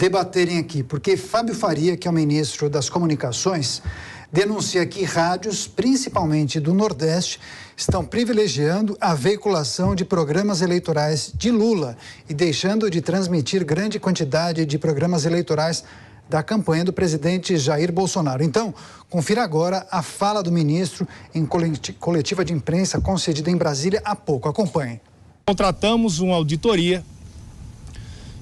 debaterem aqui, porque Fábio Faria, que é o ministro das Comunicações, denuncia que rádios, principalmente do Nordeste, estão privilegiando a veiculação de programas eleitorais de Lula e deixando de transmitir grande quantidade de programas eleitorais da campanha do presidente Jair Bolsonaro. Então, confira agora a fala do ministro em coletiva de imprensa concedida em Brasília há pouco. Acompanhe. Contratamos uma auditoria.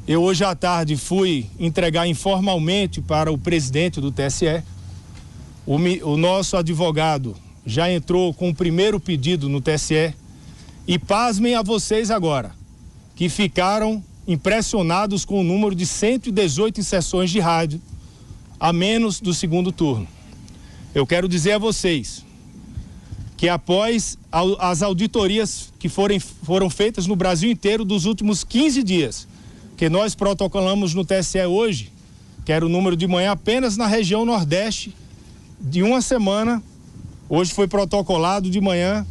Eu hoje à tarde fui entregar informalmente para o presidente do TSE. O nosso advogado já entrou com o primeiro pedido no TSE. E pasmem a vocês agora, que ficaram impressionados com o número de 118 sessões de rádio a menos do segundo turno. Eu quero dizer a vocês que após as auditorias que foram feitas no Brasil inteiro dos últimos 15 dias, que nós protocolamos no TSE hoje, que era o número de manhã apenas na região Nordeste, de uma semana, hoje foi protocolado de manhã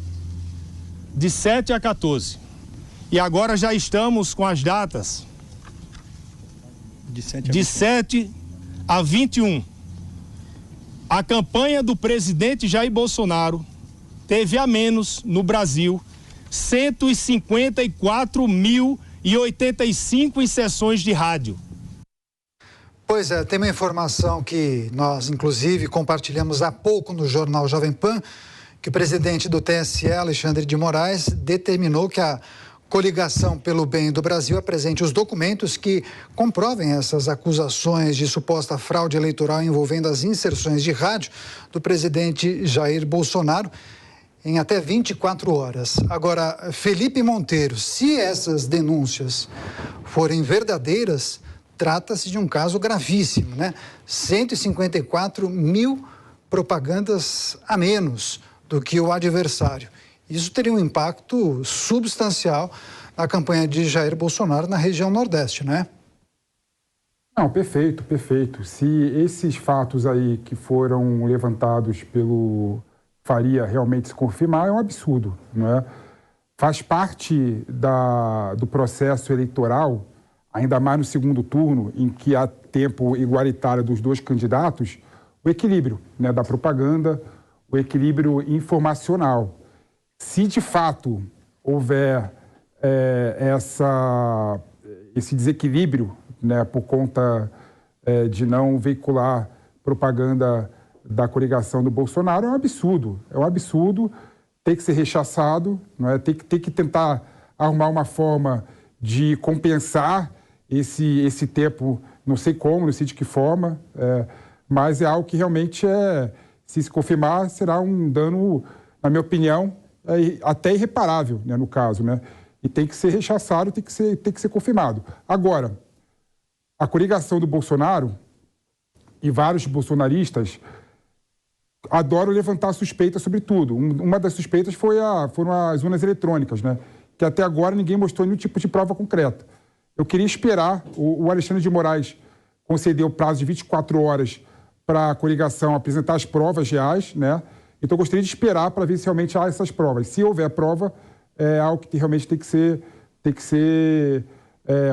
de 7 a 14. E agora já estamos com as datas de 7 a 21. A campanha do presidente Jair Bolsonaro teve a menos no Brasil 154.085 sessões de rádio. Pois é, tem uma informação que nós, inclusive, compartilhamos há pouco no jornal Jovem Pan, que o presidente do TSE, Alexandre de Moraes, determinou que a Coligação pelo Bem do Brasil apresente os documentos que comprovem essas acusações de suposta fraude eleitoral envolvendo as inserções de rádio do presidente Jair Bolsonaro em até 24 horas. Agora, Felipe Monteiro, se essas denúncias forem verdadeiras, trata-se de um caso gravíssimo, né? 154 mil propagandas a menos do que o adversário. Isso teria um impacto substancial na campanha de Jair Bolsonaro na região Nordeste, né? Não, perfeito, perfeito. Se esses fatos aí que foram levantados pelo Faria realmente se confirmar, é um absurdo, não é? Faz parte do processo eleitoral, ainda mais no segundo turno, em que há tempo igualitário dos dois candidatos, o equilíbrio, né, da propaganda, o equilíbrio informacional. Se de fato houver esse desequilíbrio, né, por conta de não veicular propaganda da coligação do Bolsonaro, é um absurdo. É um absurdo, tem que ser rechaçado, não é? Tem que tentar arrumar uma forma de compensar esse tempo, não sei como, não sei de que forma, mas é algo que realmente se confirmar, será um dano, na minha opinião, até irreparável, né, no caso, né? E tem que ser rechaçado, tem que ser confirmado. Agora, a coligação do Bolsonaro e vários bolsonaristas adoram levantar suspeitas sobre tudo. Uma das suspeitas foram as urnas eletrônicas, né? Que até agora ninguém mostrou nenhum tipo de prova concreta. Eu queria esperar, o Alexandre de Moraes concedeu o prazo de 24 horas para a coligação apresentar as provas reais, né? Então, eu gostaria de esperar para ver se realmente há essas provas. Se houver prova, é algo que realmente tem que ser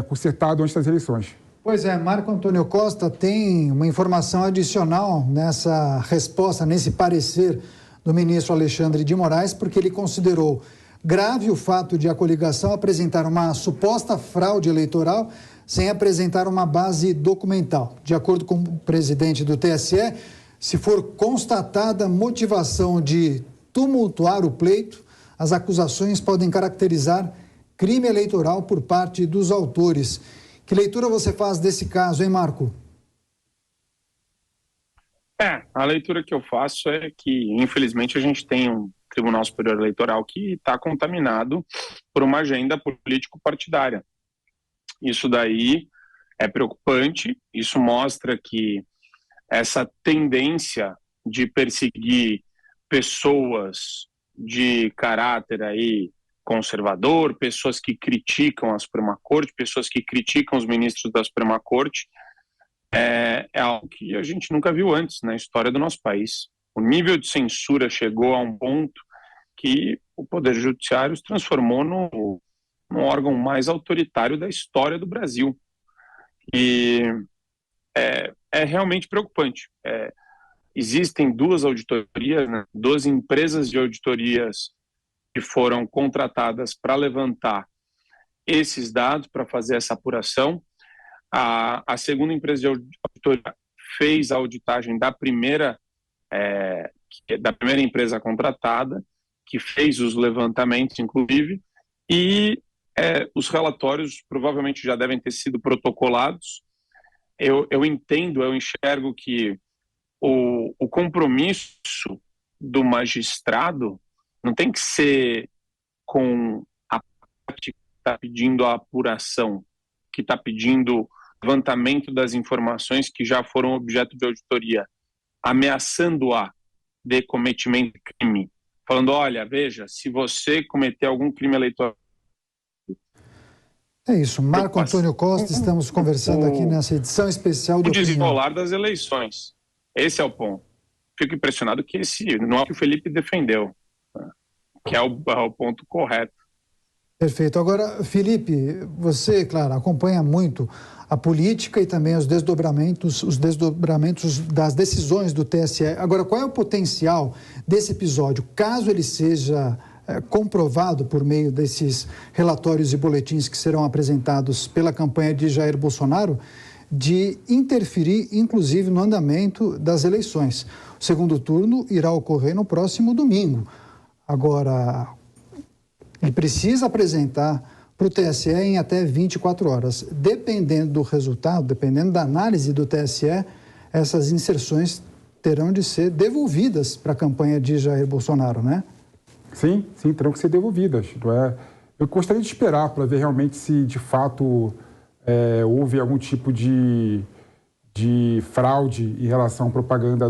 consertado antes das eleições. Pois é, Marco Antônio Costa tem uma informação adicional nessa resposta, nesse parecer do ministro Alexandre de Moraes, porque ele considerou grave o fato de a coligação apresentar uma suposta fraude eleitoral sem apresentar uma base documental. De acordo com o presidente do TSE, se for constatada motivação de tumultuar o pleito, as acusações podem caracterizar crime eleitoral por parte dos autores. Que leitura você faz desse caso, hein, Marco? A leitura que eu faço é que, infelizmente, a gente tem um Tribunal Superior Eleitoral que está contaminado por uma agenda político-partidária. Isso daí é preocupante, isso mostra que essa tendência de perseguir pessoas de caráter aí conservador, pessoas que criticam a Suprema Corte, pessoas que criticam os ministros da Suprema Corte, é algo que a gente nunca viu antes na história do nosso país. O nível de censura chegou a um ponto que o Poder Judiciário se transformou no órgão mais autoritário da história do Brasil. E realmente preocupante. Existem 2 auditorias, né, 12 empresas de auditorias que foram contratadas para levantar esses dados, para fazer essa apuração. A segunda empresa de auditoria fez a auditagem da primeira empresa contratada, que fez os levantamentos, inclusive, e os relatórios provavelmente já devem ter sido protocolados. Eu enxergo que o compromisso do magistrado não tem que ser com a parte que está pedindo a apuração, que está pedindo levantamento das informações que já foram objeto de auditoria, ameaçando-a de cometimento de crime, falando, olha, veja, se você cometer algum crime eleitoral... É isso, Marco Antônio Costa, estamos conversando aqui nessa edição especial do Opinião. O desenrolar das eleições, esse é o ponto. Fico impressionado que esse não é o que o Felipe defendeu, né? Que é o ponto correto. Perfeito. Agora, Felipe, você, claro, acompanha muito a política e também os desdobramentos das decisões do TSE. Agora, qual é o potencial desse episódio, caso ele seja comprovado por meio desses relatórios e boletins que serão apresentados pela campanha de Jair Bolsonaro, de interferir, inclusive, no andamento das eleições? O segundo turno irá ocorrer no próximo domingo. Agora, ele precisa apresentar para o TSE em até 24 horas. Dependendo do resultado, dependendo da análise do TSE, essas inserções terão de ser devolvidas para a campanha de Jair Bolsonaro, né? Sim, terão que ser devolvidas. Eu gostaria de esperar para ver realmente se, de fato, houve algum tipo de fraude em relação à propaganda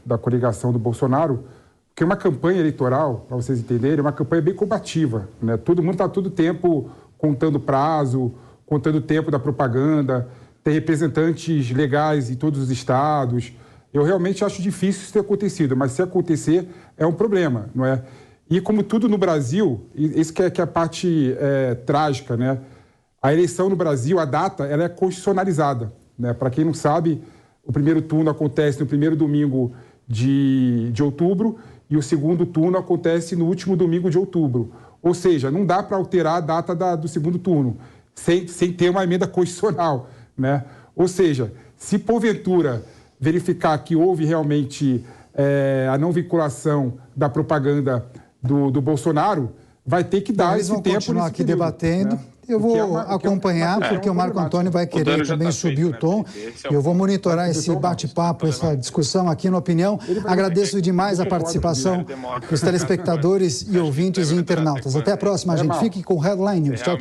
da coligação do Bolsonaro, porque uma campanha eleitoral, para vocês entenderem, é uma campanha bem combativa, né? Todo mundo está todo tempo contando prazo, contando o tempo da propaganda, tem representantes legais em todos os estados. Eu realmente acho difícil isso ter acontecido, mas se acontecer, é um problema, não é? E como tudo no Brasil, isso que é a parte trágica, né? A eleição no Brasil, a data, ela é constitucionalizada, né? Para quem não sabe, o primeiro turno acontece no primeiro domingo de outubro e o segundo turno acontece no último domingo de outubro. Ou seja, não dá para alterar a data do segundo turno sem ter uma emenda constitucional, né? Ou seja, se porventura verificar que houve realmente a não vinculação da propaganda do Bolsonaro, vai ter que dar esse tempo. Eles vão continuar aqui debatendo. Né? Eu vou acompanhar, porque o Marco Antônio vai querer também subir o tom. Eu vou monitorar esse bate-papo, essa discussão aqui no Opinião. Agradeço demais a participação dos telespectadores e ouvintes e internautas. Até a próxima, gente. Fique com o Headline News. Tchau, tchau.